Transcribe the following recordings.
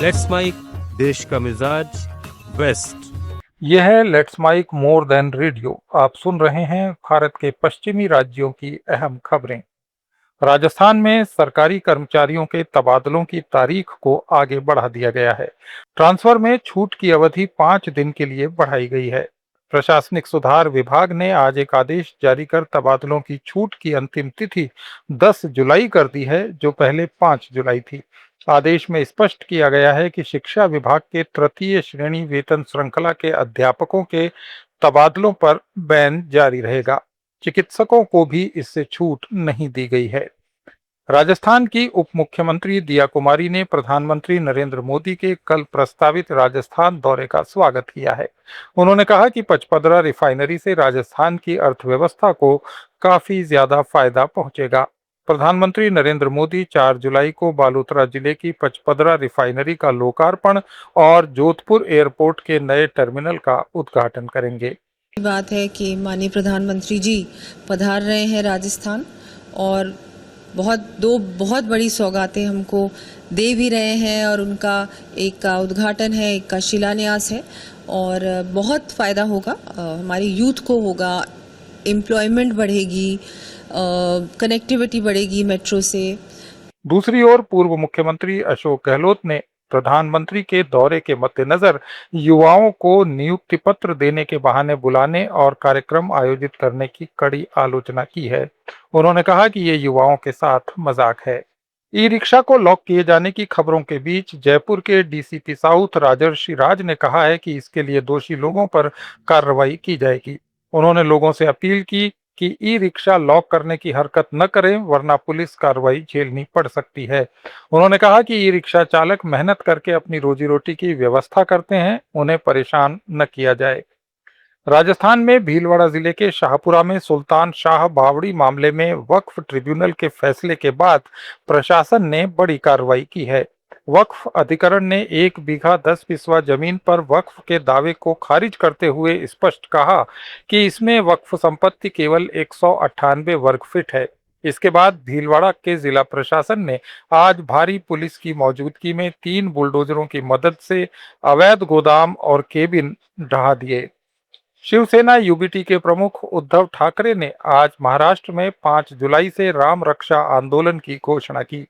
Let's mic देश का मिजाज वेस्ट। यह है let's make more than radio. आप सुन रहे हैं भारत के पश्चिमी राज्यों की अहम खबरें। राजस्थान में सरकारी कर्मचारियों के तबादलों की तारीख को आगे बढ़ा दिया गया है। ट्रांसफर में छूट की अवधि 5 दिन के लिए बढ़ाई गई है। प्रशासनिक सुधार विभाग ने आज एक आदेश जारी कर तबादलों की छूट की अंतिम तिथि 10 जुलाई कर दी है, जो पहले 5 जुलाई थी। आदेश में स्पष्ट किया गया है कि शिक्षा विभाग के तृतीय श्रेणी वेतन श्रृंखला के अध्यापकों के तबादलों पर बैन जारी रहेगा। चिकित्सकों को भी इससे छूट नहीं दी गई है। राजस्थान की उप मुख्यमंत्री दिया कुमारी ने प्रधानमंत्री नरेंद्र मोदी के कल प्रस्तावित राजस्थान दौरे का स्वागत किया है। उन्होंने कहा कि पचपदरा रिफाइनरी से राजस्थान की अर्थव्यवस्था को काफी ज्यादा फायदा पहुंचेगा। प्रधानमंत्री नरेंद्र मोदी 4 जुलाई को बालोतरा जिले की पचपदरा रिफाइनरी का लोकार्पण और जोधपुर एयरपोर्ट के नए टर्मिनल का उद्घाटन करेंगे। बात है कि माननीय प्रधानमंत्री जी पधार रहे हैं राजस्थान और दो बहुत बड़ी सौगातें हमको दे भी रहे हैं, और उनका एक का उद्घाटन है, एक का शिलान्यास है, और बहुत फ़ायदा होगा, हमारी यूथ को होगा, एम्प्लॉयमेंट बढ़ेगी, कनेक्टिविटी बढ़ेगी मेट्रो से। दूसरी ओर पूर्व मुख्यमंत्री अशोक गहलोत ने प्रधानमंत्री के दौरे के मद्देनजर युवाओं को नियुक्ति पत्र देने के बहाने बुलाने और कार्यक्रम आयोजित करने की कड़ी आलोचना की है। उन्होंने कहा कि ये युवाओं के साथ मजाक है। ई रिक्शा को लॉक किए जाने की खबरों के बीच जयपुर के डीसीपी साउथ राजर्षि राज ने कहा है कि इसके लिए दोषी लोगों पर कार्रवाई की जाएगी। उन्होंने लोगों से अपील की कि ई रिक्शा लॉक करने की हरकत न करें, वरना पुलिस कार्रवाई झेलनी पड़ सकती है। उन्होंने कहा कि ई रिक्शा चालक मेहनत करके अपनी रोजी रोटी की व्यवस्था करते हैं, उन्हें परेशान न किया जाए। राजस्थान में भीलवाड़ा जिले के शाहपुरा में सुल्तान शाह बावड़ी मामले में वक्फ ट्रिब्यूनल के फैसले के बाद प्रशासन ने बड़ी कार्रवाई की है। वक्फ अधिकरण ने 1 बीघा 10 बिस्वा जमीन पर वक्फ के दावे को खारिज करते हुए स्पष्ट कहा कि इसमें वक्फ संपत्ति केवल 198 वर्ग फीट है। इसके बाद भीलवाड़ा के जिला प्रशासन ने आज भारी पुलिस की मौजूदगी में 3 बुलडोजरों की मदद से अवैध गोदाम और केबिन ढहा दिए। शिवसेना यूबीटी के प्रमुख उद्धव ठाकरे ने आज महाराष्ट्र में 5 जुलाई से राम रक्षा आंदोलन की घोषणा की।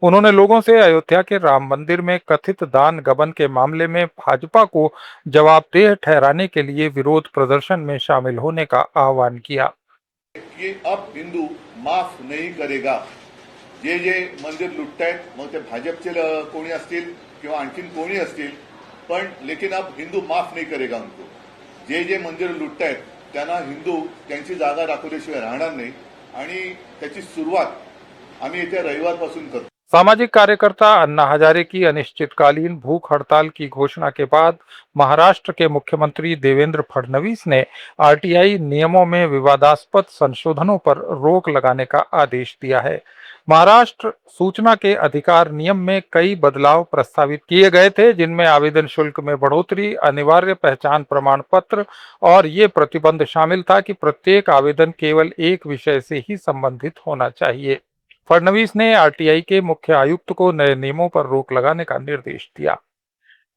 उन्होंने लोगों से अयोध्या के राम मंदिर में कथित दान गबन के मामले में भाजपा को जवाबदेह ठहराने के लिए विरोध प्रदर्शन में शामिल होने का आह्वान किया। कि अब हिंदू माफ नहीं करेगा। जे जे मंदिर लुटतायत, मग ते भाजपचे कोणी असतील किंवा आणखीन कोणी असतील, पण लेकिन अब हिंदू माफ नहीं करेगा उनको। जे जे मंदिर लुटतायत त्यांना हिंदू त्यांची जागा दाखवल्याशिवाय राहणार नाही, आणि त्याची सुरुवात आम्ही येत्या रविवारपासून करतो। सामाजिक कार्यकर्ता अन्ना हजारे की अनिश्चितकालीन भूख हड़ताल की घोषणा के बाद महाराष्ट्र के मुख्यमंत्री देवेंद्र फडणवीस ने आरटीआई नियमों में विवादास्पद संशोधनों पर रोक लगाने का आदेश दिया है। महाराष्ट्र सूचना के अधिकार नियम में कई बदलाव प्रस्तावित किए गए थे, जिनमें आवेदन शुल्क में बढ़ोतरी, अनिवार्य पहचान प्रमाण पत्र और ये प्रतिबंध शामिल था कि प्रत्येक आवेदन केवल एक विषय से ही संबंधित होना चाहिए। फडणवीस ने आरटीआई के मुख्य आयुक्त को नए नियमों पर रोक लगाने का निर्देश दिया।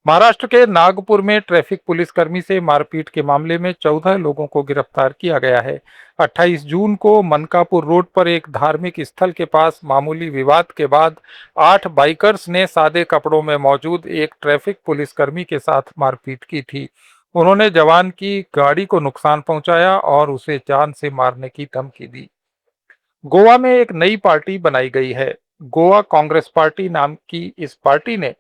महाराष्ट्र के नागपुर में ट्रैफिक पुलिसकर्मी से मारपीट के मामले में 14 लोगों को गिरफ्तार किया गया है। 28 जून को मनकापुर रोड पर एक धार्मिक स्थल के पास मामूली विवाद के बाद 8 बाइकर्स ने सादे कपड़ों में मौजूद एक ट्रैफिक पुलिसकर्मी के साथ मारपीट की थी। उन्होंने जवान की गाड़ी को नुकसान पहुंचाया और उसे जान से मारने की धमकी दी। गोवा में एक नई पार्टी बनाई गई है। गोवा कांग्रेस पार्टी नाम की इस पार्टी ने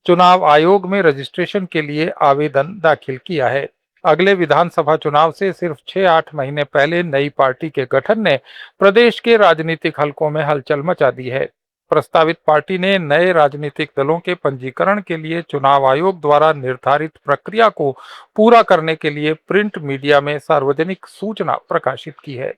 चुनाव आयोग में रजिस्ट्रेशन के लिए आवेदन दाखिल किया है। अगले विधानसभा चुनाव से सिर्फ 6-8 महीने पहले नई पार्टी के गठन ने प्रदेश के राजनीतिक हलकों में हलचल मचा दी है। प्रस्तावित पार्टी ने नए राजनीतिक दलों के पंजीकरण के लिए चुनाव आयोग द्वारा निर्धारित प्रक्रिया को पूरा करने के लिए प्रिंट मीडिया में सार्वजनिक सूचना प्रकाशित की है।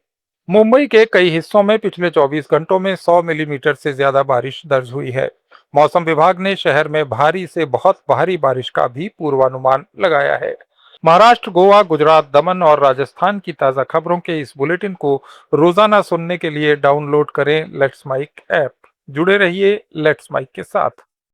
मुंबई के कई हिस्सों में पिछले 24 घंटों में 100 मिलीमीटर से ज्यादा बारिश दर्ज हुई है। मौसम विभाग ने शहर में भारी से बहुत भारी बारिश का भी पूर्वानुमान लगाया है। महाराष्ट्र, गोवा, गुजरात, दमन और राजस्थान की ताजा खबरों के इस बुलेटिन को रोजाना सुनने के लिए डाउनलोड करें लेट्स माइक ऐप। जुड़े रहिए लेट्स माइक के साथ।